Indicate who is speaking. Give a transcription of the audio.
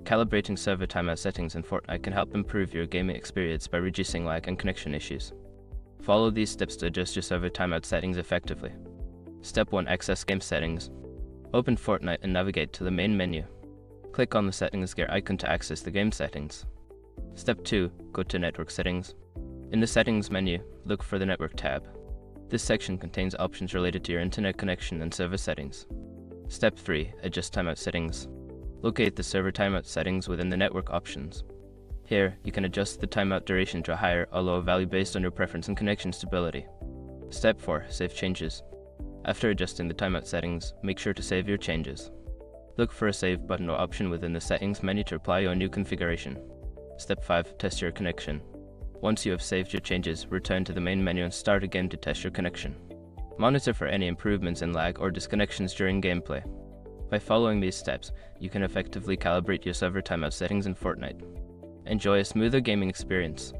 Speaker 1: Calibrating server timeout settings in Fortnite can help improve your gaming experience by reducing lag and connection issues. Follow these steps to adjust your server timeout settings effectively. Step 1. Access game settings. Open Fortnite and navigate to the main menu. Click on the settings gear icon to access the game settings. Step 2. Go to network settings. In the settings menu, look for the network tab. This section contains options related to your internet connection and server settings. Step 3. Adjust timeout settings. Locate the server timeout settings within the network options. Here, you can adjust the timeout duration to a higher or lower value based on your preference and connection stability. Step 4. Save changes. After adjusting the timeout settings, make sure to save your changes. Look for a save button or option within the settings menu to apply your new configuration. Step 5. Test your connection. Once you have saved your changes, return to the main menu and start again to test your connection. Monitor for any improvements in lag or disconnections during gameplay. By following these steps, you can effectively calibrate your server timeout settings in Fortnite. Enjoy a smoother gaming experience.